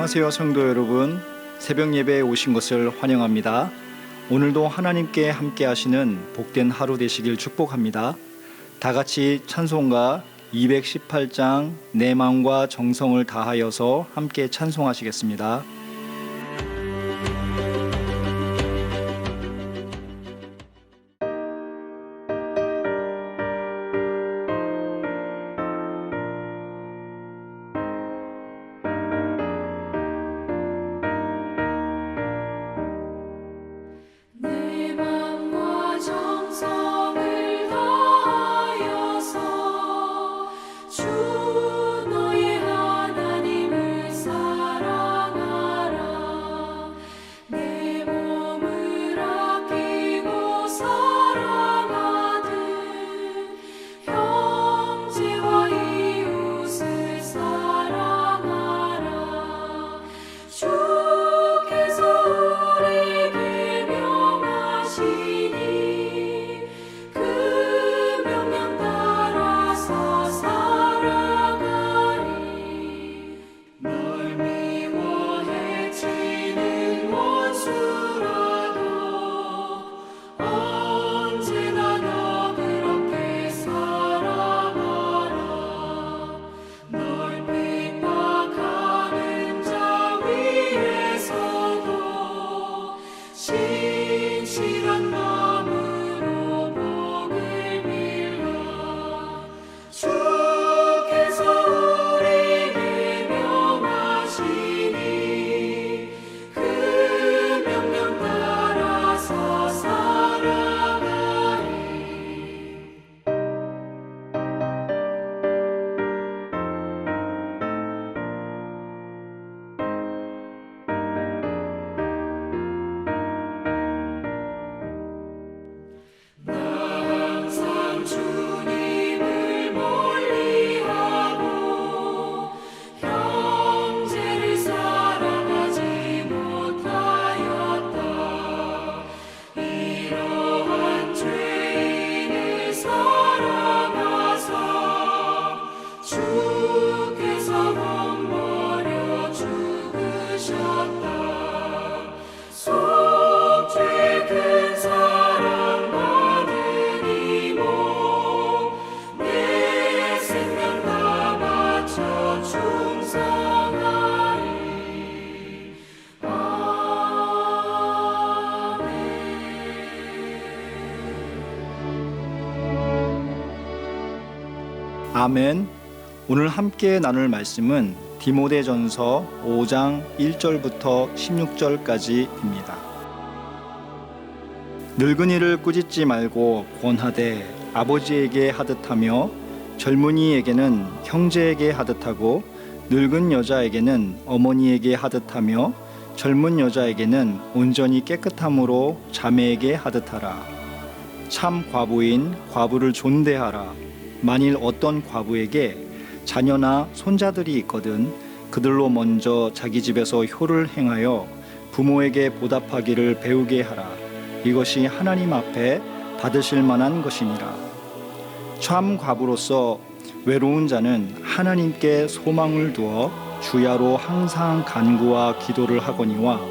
안녕하세요, 성도 여러분. 새벽 예배에 오신 것을 환영합니다. 오늘도 하나님께 함께 하시는 복된 하루 되시길 축복합니다. 다 같이 찬송가 218장 내 마음과 정성을 다하여서 함께 찬송하시겠습니다. 내 맘과 정성을 다하여서 주 너의 하나님을 사랑하라. 내 몸을 아끼고 사랑하듯 형제와 이웃을 사랑하라. 주께서 우리에게 명하시니 그 명령 따라서 살아가리. 널 미워 해치는 원수라도 언제나 너 그렇게 살아가라. 널 핍박하는 자 위에서도 신실한 마음으로 복을 빌라. 주께서 우리에게 명하시니 그 명령 따라서 살아가리. 항상 주님을 멀리하고 형제를 사랑하지 못하였다. 이러한 죄인을 사랑하사 주께서 몸 버려 죽으셨다. 속죄 큰 사랑 받으니 내 생명 다 바쳐 충성하리. 아멘. 오늘 함께 나눌 말씀은 디모데전서 5장 1절부터 16절까지입니다. 늙은이를 꾸짖지 말고 권하되 아버지에게 하듯하며 젊은이에게는 형제에게 하듯하고 늙은 여자에게는 어머니에게 하듯하며 젊은 여자에게는 온전히 깨끗함으로 자매에게 하듯하라. 참 과부인 과부를 존대하라. 만일 어떤 과부에게 자녀나 손자들이 있거든 그들로 먼저 자기 집에서 효를 행하여 부모에게 보답하기를 배우게 하라. 이것이 하나님 앞에 받으실 만한 것이니라. 참 과부로서 외로운 자는 하나님께 소망을 두어 주야로 항상 간구와 기도를 하거니와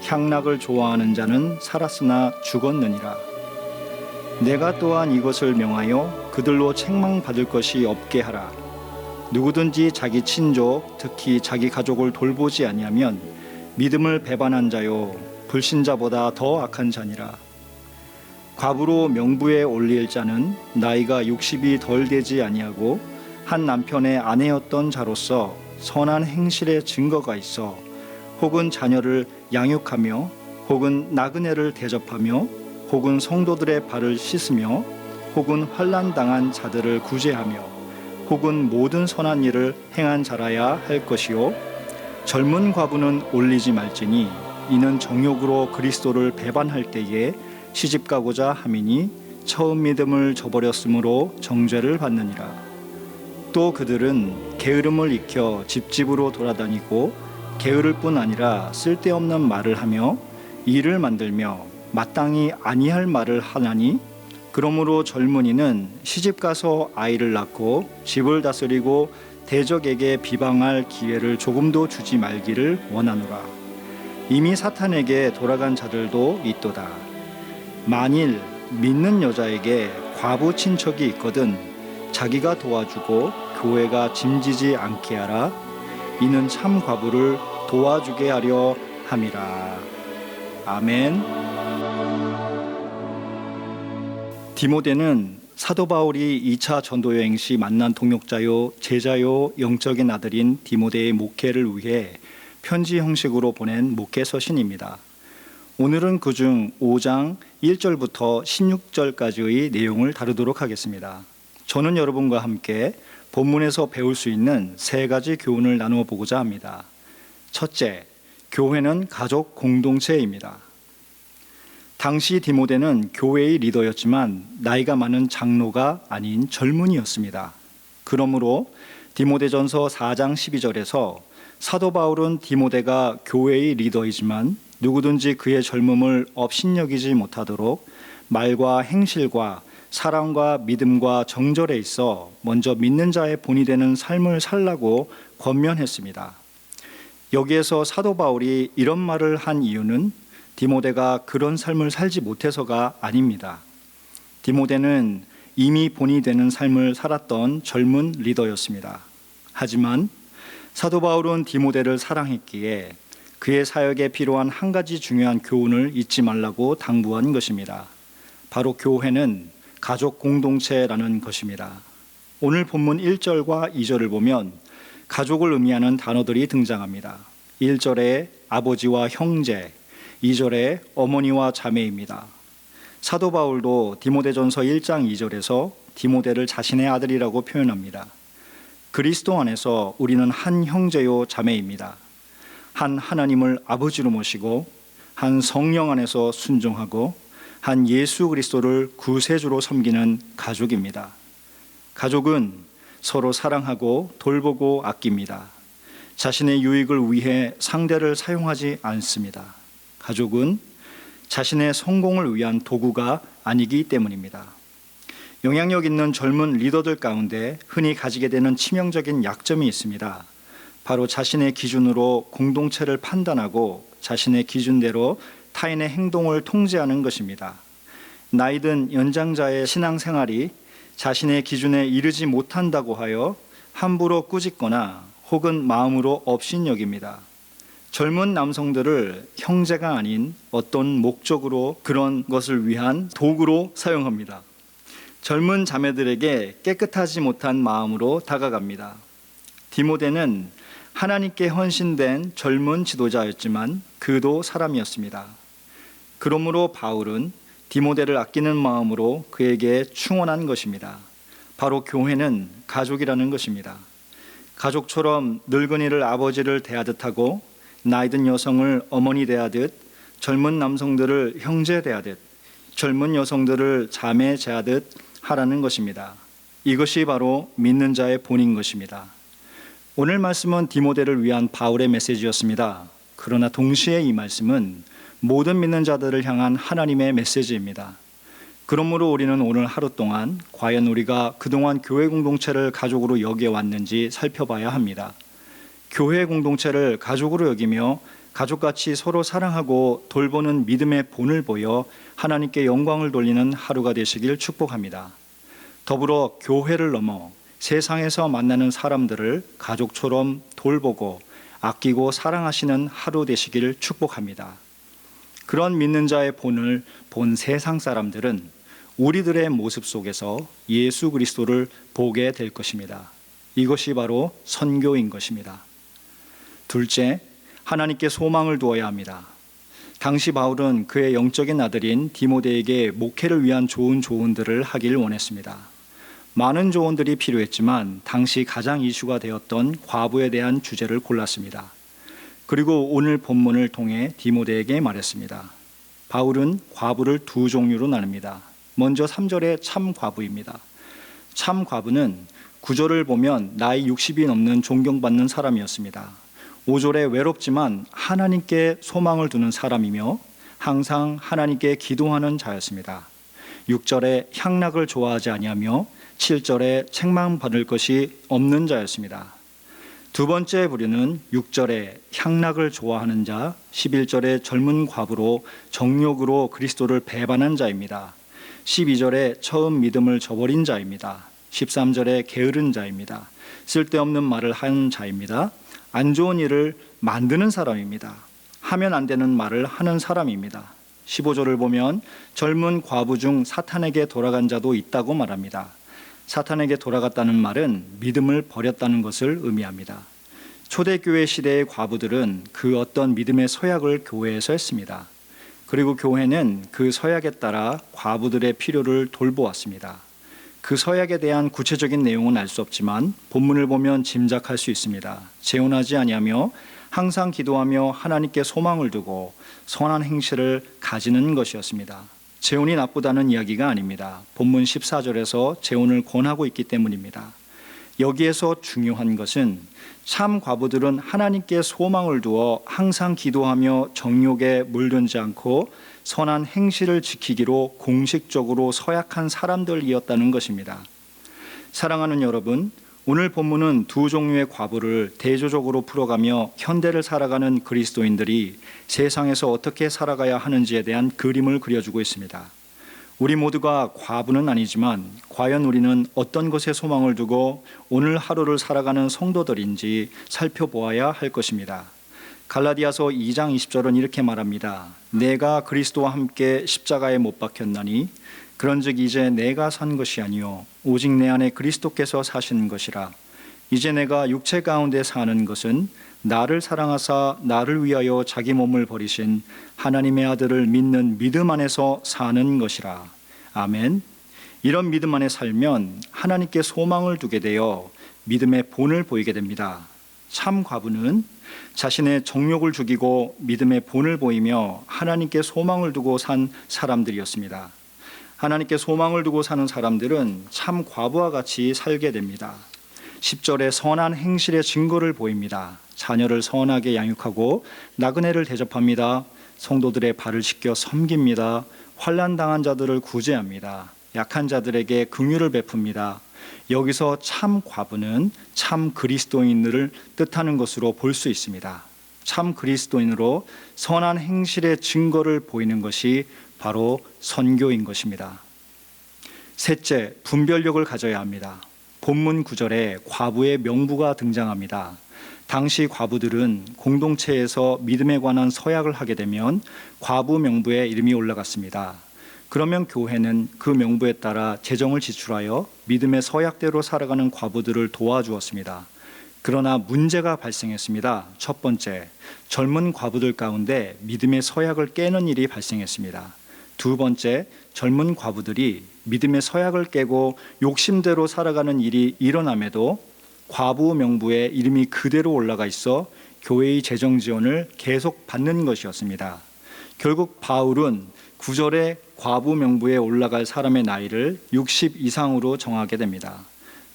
향락을 좋아하는 자는 살았으나 죽었느니라. 내가 또한 이것을 명하여 그들로 책망받을 것이 없게 하라. 누구든지 자기 친족 특히 자기 가족을 돌보지 아니하면 믿음을 배반한 자요 불신자보다 더 악한 자니라. 과부로 명부에 올릴 자는 나이가 60이 덜 되지 아니하고 한 남편의 아내였던 자로서 선한 행실의 증거가 있어 혹은 자녀를 양육하며 혹은 나그네를 대접하며 혹은 성도들의 발을 씻으며 혹은 환난 당한 자들을 구제하며 혹은 모든 선한 일을 행한 자라야 할 것이요 젊은 과부는 올리지 말지니 이는 정욕으로 그리스도를 배반할 때에 시집가고자 함이니 처음 믿음을 저버렸으므로 정죄를 받느니라. 또 그들은 게으름을 익혀 집집으로 돌아다니고 게으를 뿐 아니라 쓸데없는 말을 하며 일을 만들며 마땅히 아니할 말을 하나니 그러므로 젊은이는 시집가서 아이를 낳고 집을 다스리고 대적에게 비방할 기회를 조금도 주지 말기를 원하노라. 이미 사탄에게 돌아간 자들도 있도다. 만일 믿는 여자에게 과부 친척이 있거든 자기가 도와주고 교회가 짐지지 않게 하라. 이는 참 과부를 도와주게 하려 함이라. 아멘. 디모데는 사도 바울이 2차 전도 여행 시 만난 동역자요 제자요 영적인 아들인 디모데의 목회를 위해 편지 형식으로 보낸 목회 서신입니다. 오늘은 그중 5장 1절부터 16절까지의 내용을 다루도록 하겠습니다. 저는 여러분과 함께 본문에서 배울 수 있는 3가지 교훈을 나누어 보고자 합니다. 첫째, 교회는 가족 공동체입니다. 당시 디모데는 교회의 리더였지만 나이가 많은 장로가 아닌 젊은이였습니다. 그러므로 디모데전서 4장 12절에서 사도 바울은 디모데가 교회의 리더이지만 누구든지 그의 젊음을 업신여기지 못하도록 말과 행실과 사랑과 믿음과 정절에 있어 먼저 믿는 자의 본이 되는 삶을 살라고 권면했습니다. 여기에서 사도 바울이 이런 말을 한 이유는 디모데가 그런 삶을 살지 못해서가 아닙니다. 디모데는 이미 본이 되는 삶을 살았던 젊은 리더였습니다. 하지만 사도 바울은 디모데를 사랑했기에 그의 사역에 필요한 한 가지 중요한 교훈을 잊지 말라고 당부한 것입니다. 바로 교회는 가족 공동체라는 것입니다. 오늘 본문 1절과 2절을 보면 가족을 의미하는 단어들이 등장합니다. 1절에 아버지와 형제, 2절에 어머니와 자매입니다. 사도 바울도 디모데전서 1장 2절에서 디모데를 자신의 아들이라고 표현합니다. 그리스도 안에서 우리는 한 형제요 자매입니다. 한 하나님을 아버지로 모시고 한 성령 안에서 순종하고 한 예수 그리스도를 구세주로 섬기는 가족입니다. 가족은 서로 사랑하고 돌보고 아낍니다. 자신의 유익을 위해 상대를 사용하지 않습니다. 가족은 자신의 성공을 위한 도구가 아니기 때문입니다. 영향력 있는 젊은 리더들 가운데 흔히 가지게 되는 치명적인 약점이 있습니다. 바로 자신의 기준으로 공동체를 판단하고 자신의 기준대로 타인의 행동을 통제하는 것입니다. 나이든 연장자의 신앙생활이 자신의 기준에 이르지 못한다고 하여 함부로 꾸짖거나 혹은 마음으로 업신여깁니다. 젊은 남성들을 형제가 아닌 어떤 목적으로 그런 것을 위한 도구로 사용합니다. 젊은 자매들에게 깨끗하지 못한 마음으로 다가갑니다. 디모데는 하나님께 헌신된 젊은 지도자였지만 그도 사람이었습니다. 그러므로 바울은 디모데를 아끼는 마음으로 그에게 충원한 것입니다. 바로 교회는 가족이라는 것입니다. 가족처럼 늙은이를 아버지를 대하듯 하고 나이든 여성을 어머니 대하듯 젊은 남성들을 형제 대하듯 젊은 여성들을 자매 대하듯 하라는 것입니다. 이것이 바로 믿는 자의 본인 것입니다. 오늘 말씀은 디모데를 위한 바울의 메시지였습니다. 그러나 동시에 이 말씀은 모든 믿는 자들을 향한 하나님의 메시지입니다. 그러므로 우리는 오늘 하루 동안 과연 우리가 그동안 교회 공동체를 가족으로 여겨왔는지 살펴봐야 합니다. 교회 공동체를 가족으로 여기며 가족같이 서로 사랑하고 돌보는 믿음의 본을 보여 하나님께 영광을 돌리는 하루가 되시길 축복합니다. 더불어 교회를 넘어 세상에서 만나는 사람들을 가족처럼 돌보고 아끼고 사랑하시는 하루 되시기를 축복합니다. 그런 믿는 자의 본을 본 세상 사람들은 우리들의 모습 속에서 예수 그리스도를 보게 될 것입니다. 이것이 바로 선교인 것입니다. 둘째, 하나님께 소망을 두어야 합니다. 당시 바울은 그의 영적인 아들인 디모데에게 목회를 위한 좋은 조언들을 하길 원했습니다. 많은 조언들이 필요했지만 당시 가장 이슈가 되었던 과부에 대한 주제를 골랐습니다. 그리고 오늘 본문을 통해 디모데에게 말했습니다. 바울은 과부를 두 종류로 나눕니다. 먼저 3절의 참 과부입니다. 참 과부는 9절을 보면 나이 60이 넘는 존경받는 사람이었습니다. 5절에 외롭지만 하나님께 소망을 두는 사람이며 항상 하나님께 기도하는 자였습니다. 6절에 향락을 좋아하지 아니하며 7절에 책망받을 것이 없는 자였습니다. 두 번째 부류는 6절에 향락을 좋아하는 자, 11절에 젊은 과부로 정욕으로 그리스도를 배반한 자입니다. 12절에 처음 믿음을 저버린 자입니다. 13절에 게으른 자입니다. 쓸데없는 말을 한 자입니다. 안 좋은 일을 만드는 사람입니다. 하면 안 되는 말을 하는 사람입니다. 15절을 보면 젊은 과부 중 사탄에게 돌아간 자도 있다고 말합니다. 사탄에게 돌아갔다는 말은 믿음을 버렸다는 것을 의미합니다. 초대교회 시대의 과부들은 그 어떤 믿음의 서약을 교회에서 했습니다. 그리고 교회는 그 서약에 따라 과부들의 필요를 돌보았습니다. 그 서약에 대한 구체적인 내용은 알 수 없지만 본문을 보면 짐작할 수 있습니다. 재혼하지 아니하며 항상 기도하며 하나님께 소망을 두고 선한 행실을 가지는 것이었습니다. 재혼이 나쁘다는 이야기가 아닙니다. 본문 14절에서 재혼을 권하고 있기 때문입니다. 여기에서 중요한 것은 참 과부들은 하나님께 소망을 두어 항상 기도하며 정욕에 물들지 않고 선한 행실을 지키기로 공식적으로 서약한 사람들이었다는 것입니다. 사랑하는 여러분, 오늘 본문은 두 종류의 과부를 대조적으로 풀어가며 현대를 살아가는 그리스도인들이 세상에서 어떻게 살아가야 하는지에 대한 그림을 그려주고 있습니다. 우리 모두가 과부는 아니지만 과연 우리는 어떤 것에 소망을 두고 오늘 하루를 살아가는 성도들인지 살펴보아야 할 것입니다. 갈라디아서 2장 20절은 이렇게 말합니다. 내가 그리스도와 함께 십자가에 못 박혔나니 그런즉 이제 내가 산 것이 아니요 오직 내 안에 그리스도께서 사시는 것이라. 이제 내가 육체 가운데 사는 것은 나를 사랑하사 나를 위하여 자기 몸을 버리신 하나님의 아들을 믿는 믿음 안에서 사는 것이라. 아멘. 이런 믿음 안에 살면 하나님께 소망을 두게 되어 믿음의 본을 보이게 됩니다. 참 과부는 자신의 정욕을 죽이고 믿음의 본을 보이며 하나님께 소망을 두고 산 사람들이었습니다. 하나님께 소망을 두고 사는 사람들은 참 과부와 같이 살게 됩니다. 10절에 선한 행실의 증거를 보입니다. 자녀를 선하게 양육하고 나그네를 대접합니다. 성도들의 발을 씻겨 섬깁니다. 환난 당한 자들을 구제합니다. 약한 자들에게 긍휼을 베풉니다. 여기서 참 과부는 참 그리스도인을 뜻하는 것으로 볼 수 있습니다. 참 그리스도인으로 선한 행실의 증거를 보이는 것이 바로 선교인 것입니다. 셋째, 분별력을 가져야 합니다. 본문 9절에 과부의 명부가 등장합니다. 당시 과부들은 공동체에서 믿음에 관한 서약을 하게 되면 과부 명부에 이름이 올라갔습니다. 그러면 교회는 그 명부에 따라 재정을 지출하여 믿음의 서약대로 살아가는 과부들을 도와주었습니다. 그러나 문제가 발생했습니다. 첫 번째, 젊은 과부들 가운데 믿음의 서약을 깨는 일이 발생했습니다. 두 번째, 젊은 과부들이 믿음의 서약을 깨고 욕심대로 살아가는 일이 일어남에도 과부 명부에 이름이 그대로 올라가 있어 교회의 재정 지원을 계속 받는 것이었습니다. 결국 바울은 9절에 과부 명부에 올라갈 사람의 나이를 60 이상으로 정하게 됩니다.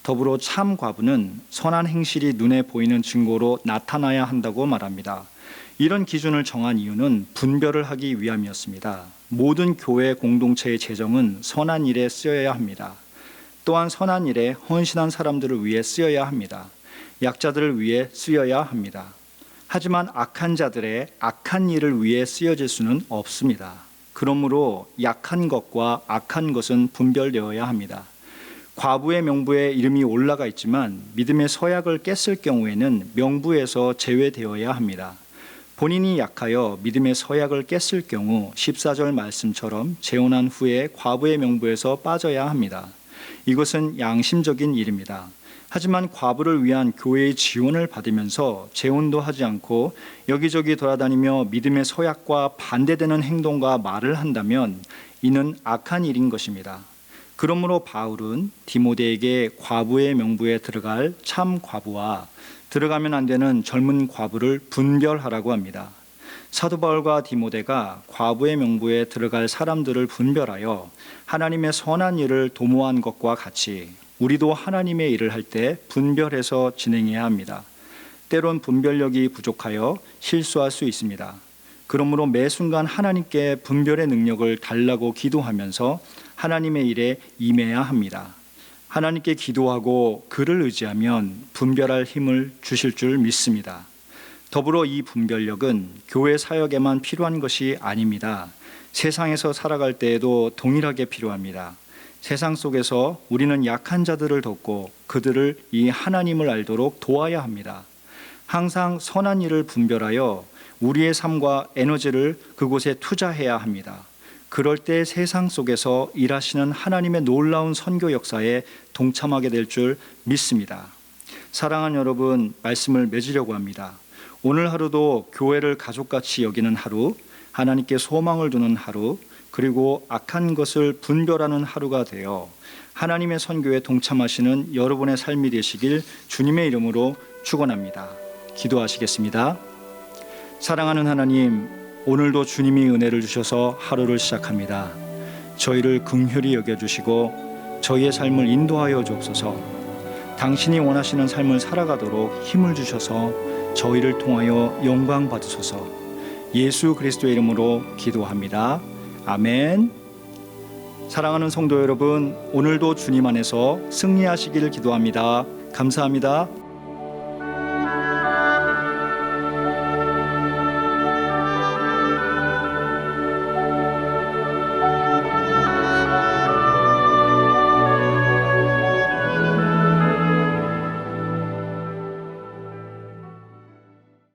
더불어 참 과부는 선한 행실이 눈에 보이는 증거로 나타나야 한다고 말합니다. 이런 기준을 정한 이유는 분별을 하기 위함이었습니다. 모든 교회 공동체의 재정은 선한 일에 쓰여야 합니다. 또한 선한 일에 헌신한 사람들을 위해 쓰여야 합니다. 약자들을 위해 쓰여야 합니다. 하지만 악한 자들의 악한 일을 위해 쓰여질 수는 없습니다. 그러므로 약한 것과 악한 것은 분별되어야 합니다. 과부의 명부에 이름이 올라가 있지만 믿음의 서약을 깼을 경우에는 명부에서 제외되어야 합니다. 본인이 약하여 믿음의 서약을 깼을 경우 14절 말씀처럼 재혼한 후에 과부의 명부에서 빠져야 합니다. 이것은 양심적인 일입니다. 하지만 과부를 위한 교회의 지원을 받으면서 재혼도 하지 않고 여기저기 돌아다니며 믿음의 서약과 반대되는 행동과 말을 한다면 이는 악한 일인 것입니다. 그러므로 바울은 디모데에게 과부의 명부에 들어갈 참 과부와 들어가면 안 되는 젊은 과부를 분별하라고 합니다. 사도 바울과 디모데가 과부의 명부에 들어갈 사람들을 분별하여 하나님의 선한 일을 도모한 것과 같이 우리도 하나님의 일을 할 때 분별해서 진행해야 합니다. 때론 분별력이 부족하여 실수할 수 있습니다. 그러므로 매 순간 하나님께 분별의 능력을 달라고 기도하면서 하나님의 일에 임해야 합니다. 하나님께 기도하고 그를 의지하면 분별할 힘을 주실 줄 믿습니다. 더불어 이 분별력은 교회 사역에만 필요한 것이 아닙니다. 세상에서 살아갈 때에도 동일하게 필요합니다. 세상 속에서 우리는 약한 자들을 돕고 그들을 이 하나님을 알도록 도와야 합니다. 항상 선한 일을 분별하여 우리의 삶과 에너지를 그곳에 투자해야 합니다. 그럴 때 세상 속에서 일하시는 하나님의 놀라운 선교 역사에 동참하게 될 줄 믿습니다. 사랑하는 여러분, 말씀을 맺으려고 합니다. 오늘 하루도 교회를 가족같이 여기는 하루, 하나님께 소망을 두는 하루, 그리고 악한 것을 분별하는 하루가 되어 하나님의 선교에 동참하시는 여러분의 삶이 되시길 주님의 이름으로 축원합니다. 기도하시겠습니다. 사랑하는 하나님, 오늘도 주님이 은혜를 주셔서 하루를 시작합니다. 저희를 긍휼히 여겨주시고 저희의 삶을 인도하여 주옵소서. 당신이 원하시는 삶을 살아가도록 힘을 주셔서 저희를 통하여 영광 받으소서. 예수 그리스도의 이름으로 기도합니다. 아멘. 사랑하는 성도 여러분, 오늘도 주님 안에서 승리하시기를 기도합니다. 감사합니다.